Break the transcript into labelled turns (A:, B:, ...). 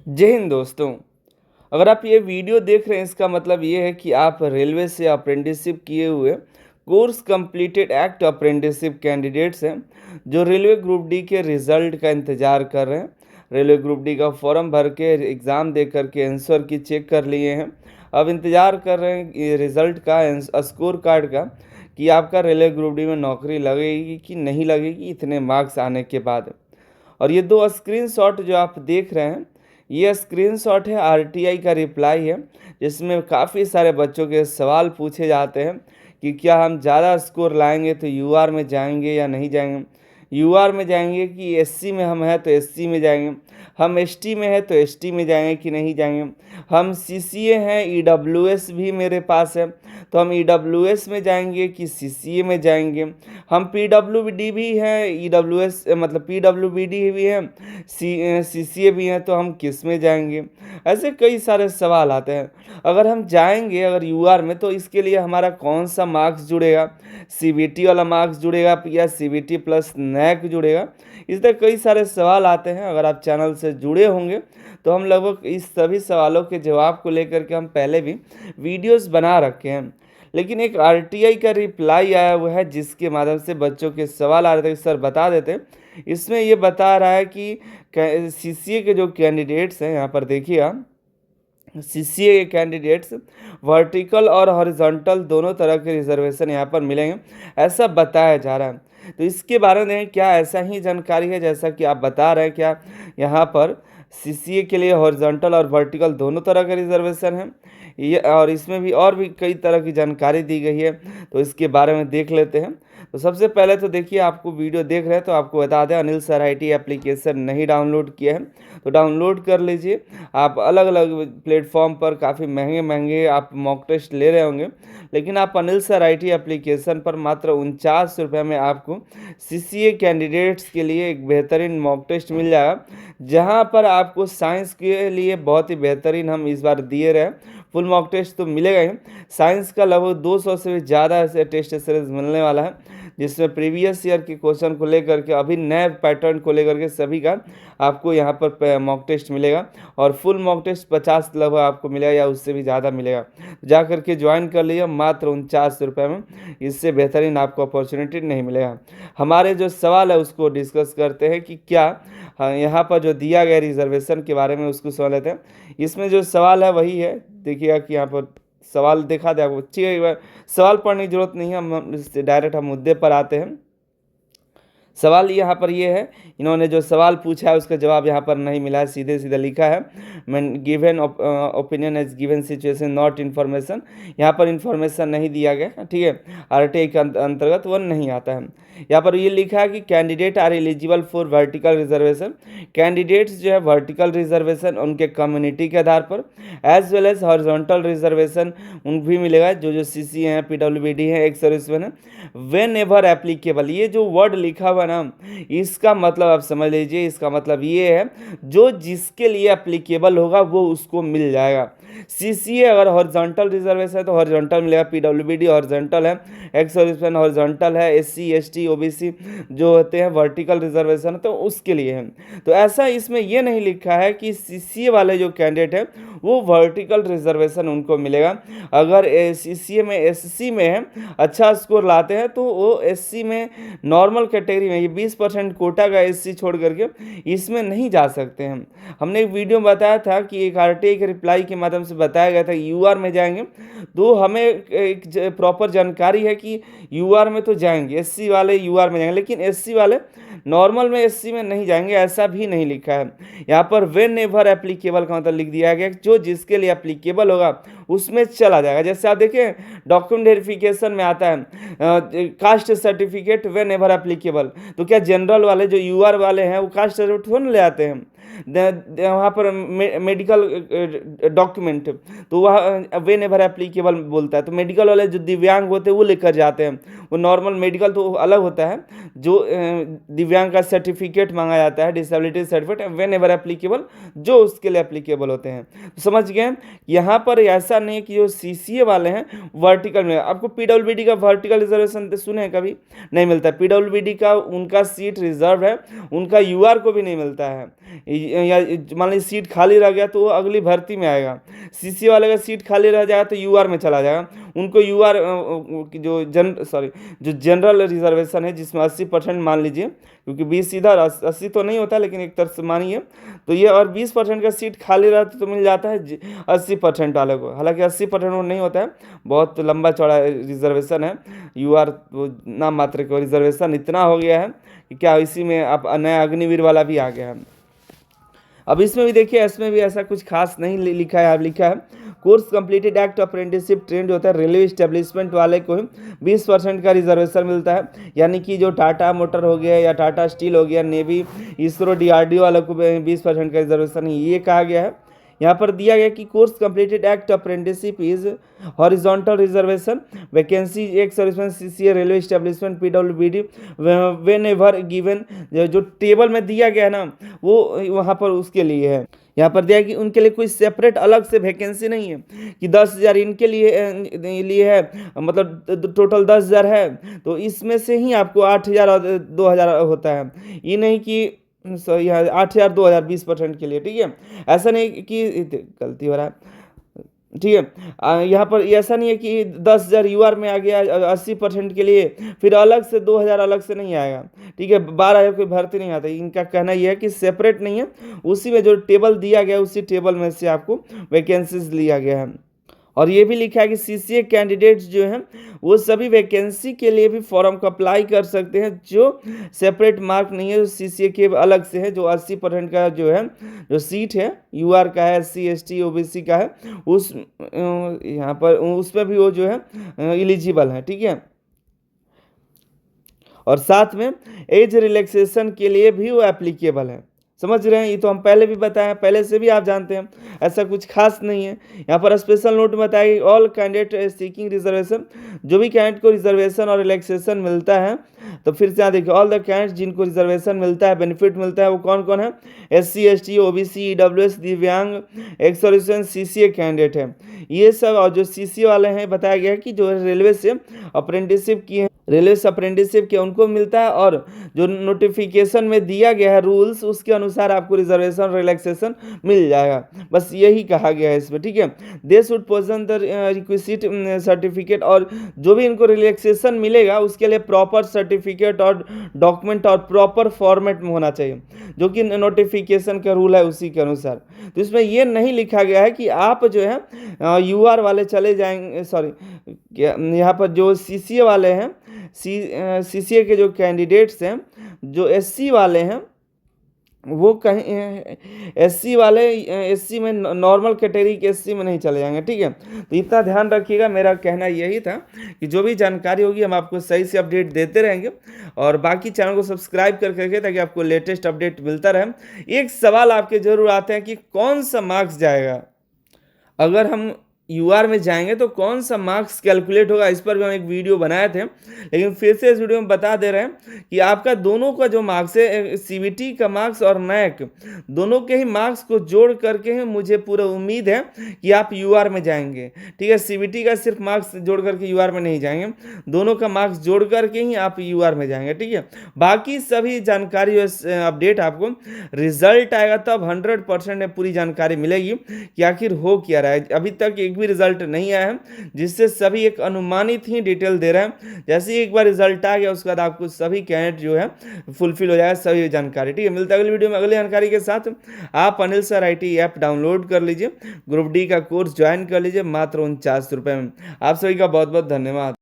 A: जय हिंद दोस्तों। अगर आप ये वीडियो देख रहे हैं इसका मतलब ये है कि आप रेलवे से अप्रेंटिसशिप किए हुए course completed act apprenticeship candidates हैं जो रेलवे ग्रुप डी के रिज़ल्ट का इंतज़ार कर रहे हैं। रेलवे ग्रुप डी का फॉर्म भर के एग्ज़ाम दे करके आंसर की चेक कर लिए हैं। अब इंतज़ार कर रहे हैं रिज़ल्ट का स्कोर कार्ड का कि आपका रेलवे ग्रुप डी में नौकरी लगेगी कि नहीं लगेगी इतने मार्क्स आने के बाद। और ये दो स्क्रीनशॉट जो आप देख रहे हैं ये स्क्रीनशॉट है आरटीआई का रिप्लाई है, जिसमें काफ़ी सारे बच्चों के सवाल पूछे जाते हैं कि क्या हम ज़्यादा स्कोर लाएंगे तो यूआर में जाएंगे या नहीं जाएंगे, यूआर में जाएंगे कि एससी में हम हैं तो एससी में जाएंगे, हम एसटी में हैं तो एसटी में जाएंगे कि नहीं जाएंगे, हम सीसीए हैं ईडब्ल्यूएस भी मेरे पास है तो हम ईडब्ल्यूएस में जाएंगे कि सीसीए में जाएंगे, हम पीडब्ल्यूडी भी हैं ईडब्ल्यूएस मतलब पीडब्ल्यूबीडी भी हैं सीसीए भी हैं तो हम किस में जाएंगे। ऐसे कई सारे सवाल आते हैं। अगर हम जाएंगे अगर यूआर में तो इसके लिए हमारा कौन सा मार्क्स जुड़ेगा, सीबीटी वाला मार्क्स जुड़ेगा या सीबीटी प्लस नैक जुड़ेगा। इस तरह कई सारे सवाल आते हैं। अगर आप चैनल से जुड़े होंगे तो हम लगभग इस सभी सवालों के जवाब को लेकर के हम पहले भी वीडियोस बना रखे हैं। लेकिन एक आरटीआई का रिप्लाई आया हुआ है जिसके माध्यम से बच्चों के सवाल आ रहे थे, सर बता देते। इसमें ये बता रहा है कि सीसीए के जो कैंडिडेट्स हैं, यहाँ पर देखिए आप, सीसीए के कैंडिडेट्स वर्टिकल और हॉरिजॉन्टल दोनों तरह के रिजर्वेशन यहाँ पर मिलेंगे, ऐसा बताया जा रहा है। तो इसके बारे में क्या ऐसा ही जानकारी है जैसा कि आप बता रहे हैं? क्या यहाँ पर सीसीए के लिए हॉरिजॉन्टल और वर्टिकल दोनों तरह के रिजर्वेशन हैं ये, और इसमें भी और भी कई तरह की जानकारी दी गई है, तो इसके बारे में देख लेते हैं। तो सबसे पहले तो देखिए, आपको वीडियो देख रहे हैं तो आपको बता दें, अनिल सर IT एप्लीकेशन नहीं डाउनलोड किया है तो डाउनलोड कर लीजिए। आप अलग अलग प्लेटफॉर्म पर काफ़ी महंगे महंगे आप मॉक टेस्ट ले रहे होंगे, लेकिन आप अनिल सर IT एप्लीकेशन पर मात्र 49 रुपये में आपको सीसीए कैंडिडेट्स के लिए एक बेहतरीन मॉक टेस्ट मिल जाएगा, जहां पर आपको साइंस के लिए बहुत ही बेहतरीन हम इस बार दिए रहे। फुल मॉक टेस्ट तो मिलेगा ही, साइंस का लगभग 200 से भी ज़्यादा ऐसे टेस्ट सीरीज मिलने वाला है, जिसमें प्रीवियस ईयर के क्वेश्चन को लेकर के अभी नए पैटर्न को लेकर के सभी का आपको यहाँ पर मॉक टेस्ट मिलेगा। और फुल मॉक टेस्ट 50 लगभग आपको मिलेगा या उससे भी ज़्यादा मिलेगा। जा करके ज्वाइन कर लीजिए मात्र 49 रुपये में, इससे बेहतरीन आपको अपॉर्चुनिटी नहीं मिलेगा। हमारे जो सवाल है उसको डिस्कस करते हैं कि क्या यहाँ पर जो दिया गया रिजर्वेशन के बारे में उसको समझ लेते हैं। इसमें जो सवाल है वही है, देखिएगा कि यहाँ पर सवाल दिखा दे आपको। ठीक है, एक बार सवाल पढ़ने की जरूरत नहीं है, हम डायरेक्ट हम मुद्दे पर आते हैं। सवाल यहाँ पर ये है, इन्होंने जो सवाल पूछा है उसका जवाब यहाँ पर नहीं मिला है, सीधे सीधे लिखा है main given opinion as given situation not information. यहाँ पर इन्फॉर्मेशन नहीं दिया गया, ठीक है, आरटीआई के अंतर्गत वो नहीं आता है। यहाँ पर ये लिखा है कि candidate are eligible for vertical reservation. Candidates जो है वर्टिकल रिजर्वेशन उनके कम्युनिटी के आधार पर, as well as horizontal reservation उन भी मिलेगा जो सीसी हैं, पीडब्ल्यूबीडी हैं, एक्स सर्विसमैन है, वेन एवर एप्लीकेबल। ये जो वर्ड लिखा हुआ ना, इसका मतलब आप समझ लीजिए, इसका मतलब ये है जो जिसके लिए एप्लीकेबल होगा वो उसको मिल जाएगा। सीसीए अगर हॉरिजॉन्टल रिजर्वेशन है तो हॉरिजॉन्टल मिलेगा, पीडब्ल्यूबीडी हॉरिजॉन्टल है, एक्स सर्विसमैन हॉरिजॉन्टल है, एससी एसटी ओबीसी जो होते हैं वर्टिकल रिजर्वेशन तो उसके लिए है। तो ऐसा इसमें ये नहीं लिखा है कि सीसीए वाले जो कैंडिडेट है वो वर्टिकल रिजर्वेशन उनको मिलेगा। अगर सीसीए में एससी में है अच्छा स्कोर लाते हैं तो वो एससी में नॉर्मल कैटेगरी में, ये 20% कोटा का एससी छोड़ करके इसमें नहीं जा सकते हैं। हमने एक वीडियो में बताया था कि एक आरटीआई के रिप्लाई के माध्यम से बताया गया था यूआर में जाएंगे तो हमें एक प्रॉपर जानकारी है कि यूआर में तो जाएंगे, एससी वाले यूआर में जाएंगे, लेकिन एससी वाले नॉर्मल में एससी में नहीं जाएंगे, ऐसा भी नहीं लिखा है। यहाँ पर वेन एवर एप्लीकेबल का मतलब लिख दिया गया, जो जिसके लिए एप्लीकेबल होगा उसमें चला जाएगा। जैसे आप देखें डॉक्यूमेंट वेरिफिकेशन में आता है caste certificate when ever applicable, तो क्या जनरल वाले जो यूआर वाले हैं वो कास्ट सर्टिफिकेट थोड़ा ले आते हैं वहाँ पर मेडिकल डॉक्यूमेंट, तो वह वेन एवर एप्लीकेबल बोलता है। तो मेडिकल वाले जो दिव्यांग होते हैं वो लेकर जाते हैं, वो नॉर्मल मेडिकल तो अलग होता है, जो दिव्यांग का सर्टिफिकेट मांगा जाता है disability certificate when ever applicable, जो उसके लिए एप्लीकेबल होते हैं। तो समझ गए, यहाँ पर ऐसा नहीं है कि जो सीसीए वाले हैं वर्टिकल में। आपको पीडब्ल्यूबीडी का वर्टिकल रिजर्वेशन सुने कभी? नहीं मिलता है। पीडब्ल्यूबीडी का उनका सीट रिजर्व है, उनका यूआर को भी नहीं मिलता है। या मान लीजिए सीट खाली रह गया तो वो अगली भर्ती में आएगा। सीसी वाले का सीट खाली रह जाएगा तो यूआर में चला जाएगा। उनको यूआर जो जनरल रिजर्वेशन है जिसमें 80% मान लीजिए, क्योंकि 20 इधर 80 तो नहीं होता लेकिन एक तरह से मानिए तो ये, और 20% का सीट खाली रहता तो मिल जाता है 80% वाले को। हालांकि 80% वो नहीं होता है, बहुत लंबा चौड़ा रिजर्वेशन है। यूआर वो नाम मात्र का रिजर्वेशन इतना हो गया है कि क्या इसी में अब नया अग्निवीर वाला भी आ गया है। अब इसमें भी देखिए, इसमें भी ऐसा कुछ खास नहीं लिखा है। अब लिखा है course completed act apprenticeship trend जो होता है रेलवे इस्टेब्लिशमेंट वाले को 20% का रिजर्वेशन मिलता है। यानी कि जो टाटा मोटर हो गया या टाटा स्टील हो गया, नेवी, इसरो, डीआरडीओ वालों को 20% का रिजर्वेशन ये कहा गया है। यहाँ पर दिया गया कि course completed act apprenticeship is horizontal reservation vacancy ex serviceman CCA railway establishment PWBD whenever given. जो टेबल में दिया गया है ना वो वहाँ पर उसके लिए है। यहाँ पर दिया कि उनके लिए कोई सेपरेट अलग से वैकेंसी नहीं है कि 10,000 इनके लिए है, मतलब टोटल 10,000 है तो इसमें से ही आपको 8,000 और 2,000 होता है। ये नहीं कि यहाँ 8,000 2,000 20% के लिए, ठीक है। ऐसा नहीं कि गलती हो रहा है, ठीक है। यहाँ पर ऐसा नहीं है कि 10,000 यूआर में आ गया 80% के लिए फिर अलग से 2,000 अलग से नहीं आएगा, ठीक है। 12,000 कोई भर्ती नहीं आता। इनका कहना यह है कि सेपरेट नहीं है, उसी में जो टेबल दिया गया उसी टेबल में से आपको वैकेंसीज लिया गया है। और ये भी लिखा है कि सीसीए कैंडिडेट्स जो हैं वो सभी वैकेंसी के लिए भी फॉर्म को अप्लाई कर सकते हैं जो सेपरेट मार्क नहीं है, सीसीए के अलग से है। जो 80% का जो है जो सीट है यूआर का है, एससी एसटी ओबीसी का है, उस यहाँ पर उसमें भी वो जो है एलिजिबल है, ठीक है। और साथ में एज रिलैक्सेशन के लिए भी वो एप्लीकेबल है। समझ रहे हैं, ये तो हम पहले भी बताएं, पहले से भी आप जानते हैं, ऐसा कुछ खास नहीं है। यहाँ पर स्पेशल नोट में बताया कि ऑल कैंडिडेट सीकिंग रिजर्वेशन, जो भी कैंडिडेट को रिजर्वेशन और रिलैक्सेशन मिलता है, तो फिर से यहाँ देखिए ऑल द कैंडिडेट जिनको रिजर्वेशन मिलता है, बेनिफिट मिलता है, वो कौन कौन है? एससी एसटी ओबीसी ईडब्ल्यूएस दिव्यांग एक्स-सर्विसमैन सीसीए कैंडिडेट है ये सब। और जो सीसीए वाले हैं बताया गया है कि जो रेलवे से अप्रेंटिसशिप किए, रेलवे से अप्रेंटिसशिप किया उनको मिलता है, और जो नोटिफिकेशन में दिया गया है रूल्स उसके अनुसार आपको रिजर्वेशन रिलैक्सेशन मिल जाएगा। बस यही कहा गया है इसमें, ठीक है। They should possession the requisite certificate, और जो भी इनको रिलैक्सेशन मिलेगा उसके लिए प्रॉपर सर्टिफिकेट और डॉक्यूमेंट और प्रॉपर फॉर्मेट में होना चाहिए, जो कि नोटिफिकेशन का रूल है उसी के अनुसार। तो इसमें ये नहीं लिखा गया है कि आप जो है यूआर वाले चले जाएंगे, सॉरी यहाँ पर जो सीसीए वाले हैं, सीसीए के जो कैंडिडेट्स हैं, जो एससी वाले हैं वो कहीं एससी वाले एससी में नॉर्मल कैटेगरी के एससी में नहीं चले जाएंगे, ठीक है। तो इतना ध्यान रखिएगा। मेरा कहना यही था कि जो भी जानकारी होगी हम आपको सही से अपडेट देते रहेंगे, और बाकी चैनल को सब्सक्राइब करके रखिए ताकि आपको लेटेस्ट अपडेट मिलता रहे। एक सवाल आपके जरूर आते हैं कि कौन सा मार्क्स जाएगा, अगर हम यूआर में जाएंगे तो कौन सा मार्क्स कैलकुलेट होगा। इस पर भी हम एक वीडियो बनाए थे, लेकिन फिर से इस वीडियो में बता दे रहे हैं कि आपका दोनों का जो मार्क्स है, सीबीटी का मार्क्स और नैक दोनों के ही मार्क्स को जोड़ करके ही मुझे पूरा उम्मीद है कि आप यूआर में जाएंगे, ठीक है। सीबीटी का सिर्फ मार्क्स जोड़ करके यूआर में नहीं जाएंगे, दोनों का मार्क्स जोड़ करके ही आप यूआर में जाएंगे, ठीक है। बाकी सभी जानकारी अपडेट आपको रिजल्ट आएगा तब 100% में पूरी जानकारी मिलेगी कि आखिर हो क्या रहा है। अभी तक एक भी रिजल्ट नहीं आया है, जिससे सभी एक अनुमानित ही डिटेल दे रहे हैं। जैसे ही एक बार रिजल्ट आ गया उसके बाद आपको सभी कैंडिडेट जो है फुलफिल हो जाएगा सभी जानकारी, ठीक है। मिलता है अगली वीडियो में अगली जानकारी के साथ। आप Anil sir IT app download कर लीजिए, ग्रुप डी का कोर्स ज्वाइन कर लीजिए मात्र 49 रुपये में। आप सभी का बहुत बहुत धन्यवाद।